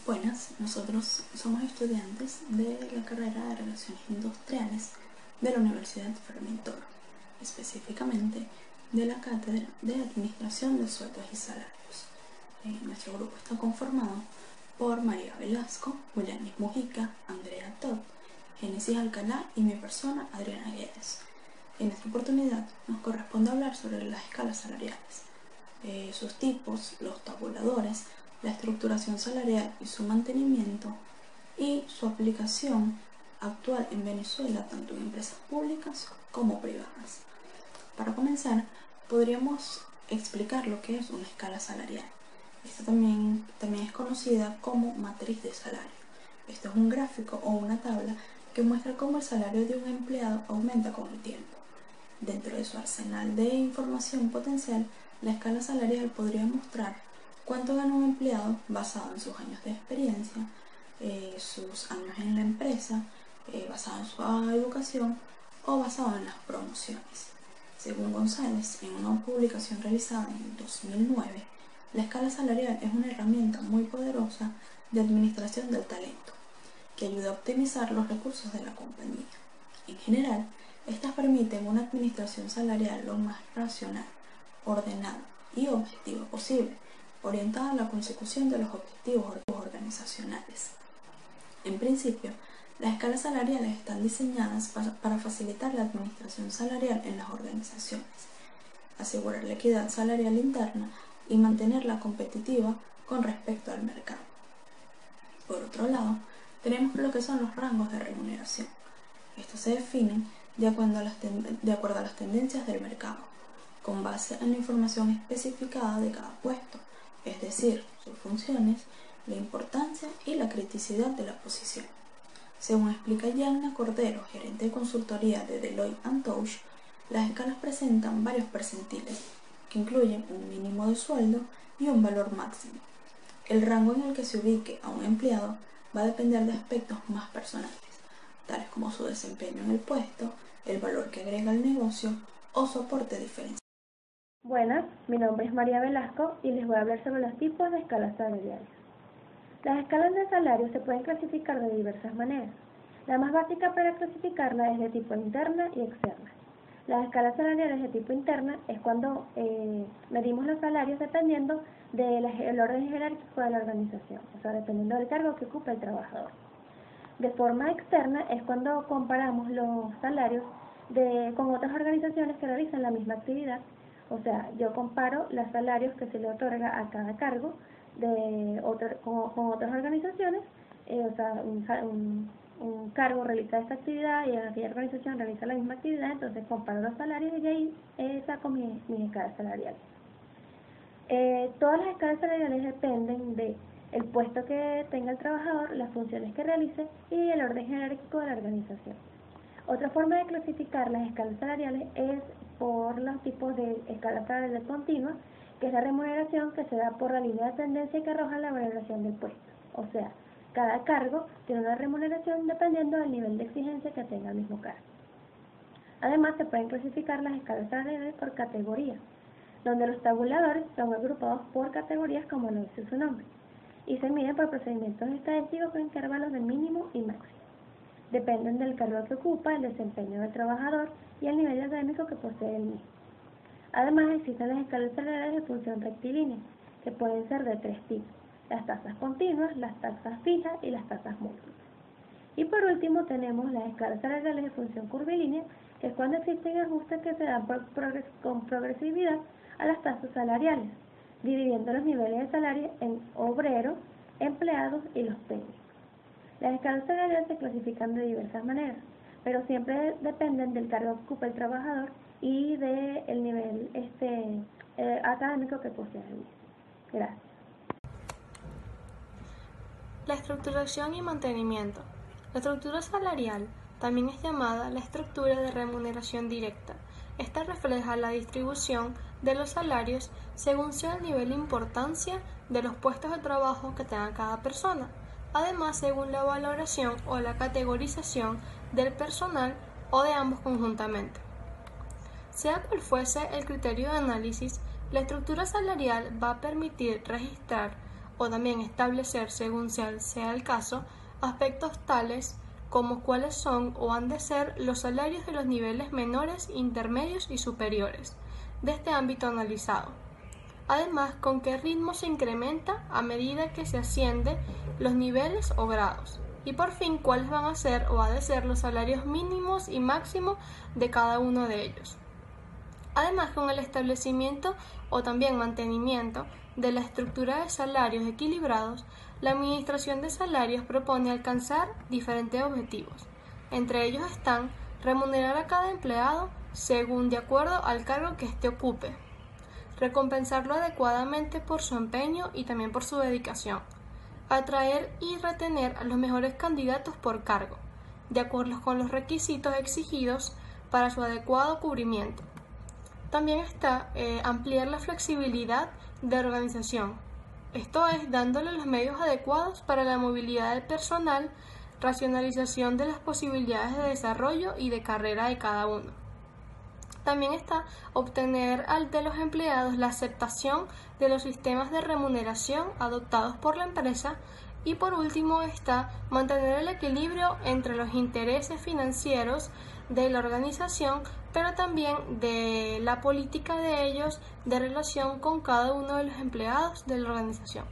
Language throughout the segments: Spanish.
Buenas, nosotros somos estudiantes de la carrera de Relaciones Industriales de la Universidad Fermín Toro, específicamente de la Cátedra de Administración de Sueldos y Salarios. Nuestro grupo está conformado por María Velasco, Willianis Mujica, Andrea Todd, Génesis Alcalá y mi persona, Adriana Guedes. En esta oportunidad nos corresponde hablar sobre las escalas salariales, sus tipos, los tabuladores, la estructuración salarial y su mantenimiento, y su aplicación actual en Venezuela, tanto en empresas públicas como privadas. Para comenzar, podríamos explicar lo que es una escala salarial. Esta también es conocida como matriz de salario. Esto es un gráfico o una tabla que muestra cómo el salario de un empleado aumenta con el tiempo. Dentro de su arsenal de información potencial, la escala salarial podría mostrar cuánto gana un empleado basado en sus años de experiencia, sus años en la empresa, basado en su educación o basado en las promociones. Según González, en una publicación realizada en 2009, la escala salarial es una herramienta muy poderosa de administración del talento, que ayuda a optimizar los recursos de la compañía. En general, estas permiten una administración salarial lo más racional, ordenada y objetiva posible, orientada a la consecución de los objetivos organizacionales. En principio, las escalas salariales están diseñadas para facilitar la administración salarial en las organizaciones, asegurar la equidad salarial interna y mantenerla competitiva con respecto al mercado. Por otro lado, tenemos lo que son los rangos de remuneración. Estos se definen de acuerdo a las tendencias del mercado, con base en la información especificada de cada puesto, es decir, sus funciones, la importancia y la criticidad de la posición. Según explica Yanna Cordero, gerente de consultoría de Deloitte & Touche, las escalas presentan varios percentiles, que incluyen un mínimo de sueldo y un valor máximo. El rango en el que se ubique a un empleado va a depender de aspectos más personales, tales como su desempeño en el puesto, el valor que agrega al negocio o su aporte diferencial. Buenas, mi nombre es María Velasco y les voy a hablar sobre los tipos de escalas salariales. Las escalas de salario se pueden clasificar de diversas maneras. La más básica para clasificarla es de tipo interna y externa. Las escalas salariales de tipo interna es cuando medimos los salarios dependiendo del orden jerárquico de la organización, o sea, dependiendo del cargo que ocupa el trabajador. De forma externa es cuando comparamos los salarios con otras organizaciones que realizan la misma actividad. O sea, yo comparo los salarios que se le otorga a cada cargo con otras organizaciones. O sea, un cargo realiza esta actividad y aquella organización realiza la misma actividad, entonces comparo los salarios y de ahí saco mis escalas salariales. Todas las escalas salariales dependen del puesto que tenga el trabajador, las funciones que realice y el orden jerárquico de la organización. Otra forma de clasificar las escalas salariales es por los tipos de escalas salariales continuas, que es la remuneración que se da por la línea de tendencia que arroja la valoración del puesto. O sea, cada cargo tiene una remuneración dependiendo del nivel de exigencia que tenga el mismo cargo. Además, se pueden clasificar las escalas salariales por categoría, donde los tabuladores son agrupados por categorías como lo dice su nombre, y se miden por procedimientos estadísticos con intervalos de mínimo y máximo. Dependen del cargo que ocupa, el desempeño del trabajador y el nivel académico que posee el mismo. Además, existen las escalas salariales de función rectilínea, que pueden ser de tres tipos: las tasas continuas, las tasas fijas y las tasas múltiples. Y por último tenemos las escalas salariales de función curvilínea, que es cuando existen ajustes que se dan con progresividad a las tasas salariales, dividiendo los niveles de salario en obreros, empleados y los técnicos. Las escalas salariales se clasifican de diversas maneras, pero siempre dependen del cargo que ocupa el trabajador y del nivel académico que posee el mismo. Gracias. La estructuración y mantenimiento. La estructura salarial también es llamada la estructura de remuneración directa. Esta refleja la distribución de los salarios según sea el nivel de importancia de los puestos de trabajo que tenga cada persona. Además, según la valoración o la categorización del personal o de ambos conjuntamente. Sea cual fuese el criterio de análisis, la estructura salarial va a permitir registrar o también establecer, según sea el caso, aspectos tales como cuáles son o han de ser los salarios de los niveles menores, intermedios y superiores de este ámbito analizado. Además, con qué ritmo se incrementa a medida que se asciende los niveles o grados. Y por fin, cuáles van a ser o ha de ser los salarios mínimos y máximos de cada uno de ellos. Además, con el establecimiento o también mantenimiento de la estructura de salarios equilibrados, la Administración de Salarios propone alcanzar diferentes objetivos. Entre ellos están remunerar a cada empleado según de acuerdo al cargo que éste ocupe, recompensarlo adecuadamente por su empeño y también por su dedicación, atraer y retener a los mejores candidatos por cargo, de acuerdo con los requisitos exigidos para su adecuado cubrimiento. También está ampliar la flexibilidad de organización, esto es, dándole los medios adecuados para la movilidad del personal, racionalización de las posibilidades de desarrollo y de carrera de cada uno. También está obtener de los empleados la aceptación de los sistemas de remuneración adoptados por la empresa y por último está mantener el equilibrio entre los intereses financieros de la organización, pero también de la política de ellos de relación con cada uno de los empleados de la organización.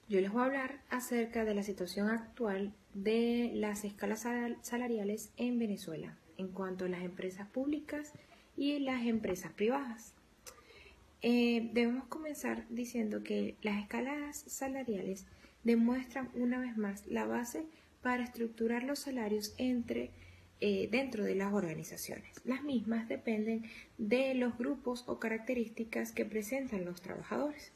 Yo les voy a hablar acerca de la situación actual de las escalas salariales en Venezuela en cuanto a las empresas públicas y las empresas privadas. Debemos comenzar diciendo que las escalas salariales demuestran una vez más la base para estructurar los salarios dentro de las organizaciones. Las mismas dependen de los grupos o características que presentan los trabajadores.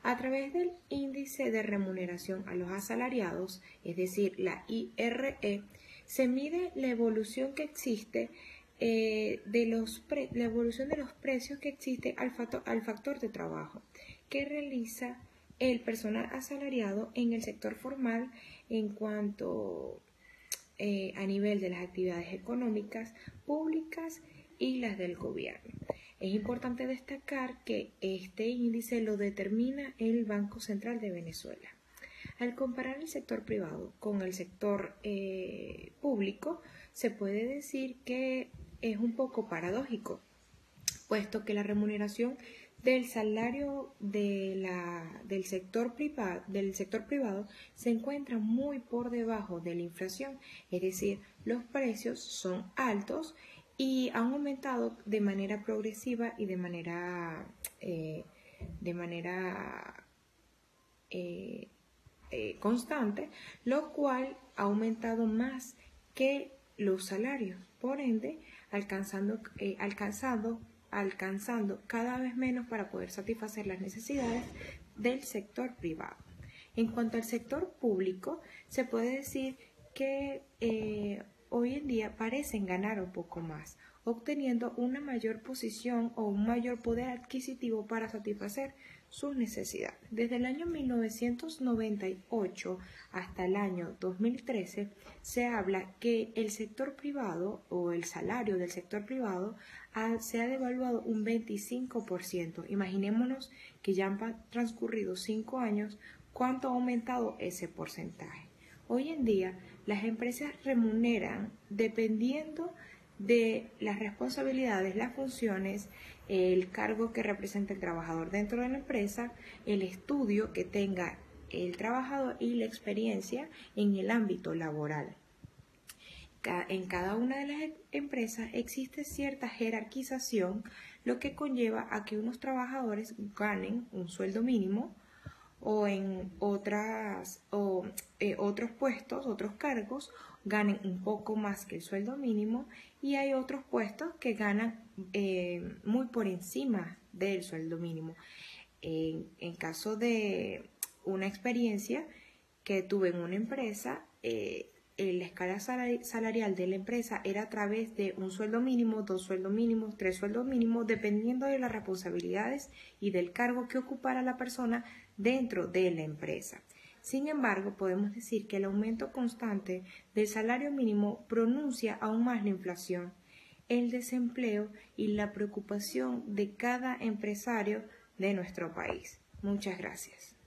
A través del índice de remuneración a los asalariados, es decir, la IRE, se mide la evolución que existe la evolución de los precios que existe al factor de trabajo que realiza el personal asalariado en el sector formal en cuanto a nivel de las actividades económicas públicas y las del gobierno. Es importante destacar que este índice lo determina el Banco Central de Venezuela. Al comparar el sector privado con el sector público, se puede decir que es un poco paradójico, puesto que la remuneración del salario del sector privado se encuentra muy por debajo de la inflación, es decir, los precios son altos y han aumentado de manera progresiva y de manera constante, lo cual ha aumentado más que los salarios, por ende, alcanzando cada vez menos para poder satisfacer las necesidades del sector privado. En cuanto al sector público, se puede decir que hoy en día parecen ganar un poco más, obteniendo una mayor posición o un mayor poder adquisitivo para satisfacer sus necesidades. Desde el año 1998 hasta el año 2013 se habla que el sector privado o el salario del sector privado se ha devaluado un 25%. Imaginémonos que ya han transcurrido 5 años, ¿cuánto ha aumentado ese porcentaje? Hoy en día las empresas remuneran dependiendo de las responsabilidades, las funciones, el cargo que representa el trabajador dentro de la empresa, el estudio que tenga el trabajador y la experiencia en el ámbito laboral. En cada una de las empresas existe cierta jerarquización, lo que conlleva a que unos trabajadores ganen un sueldo mínimo o en otros puestos, otros cargos, ganen un poco más que el sueldo mínimo y hay otros puestos que ganan muy por encima del sueldo mínimo. En caso de una experiencia que tuve en una empresa, la escala salarial de la empresa era a través de un sueldo mínimo, 2 sueldos mínimos, 3 sueldos mínimos, dependiendo de las responsabilidades y del cargo que ocupara la persona dentro de la empresa. Sin embargo, podemos decir que el aumento constante del salario mínimo pronuncia aún más la inflación, el desempleo y la preocupación de cada empresario de nuestro país. Muchas gracias.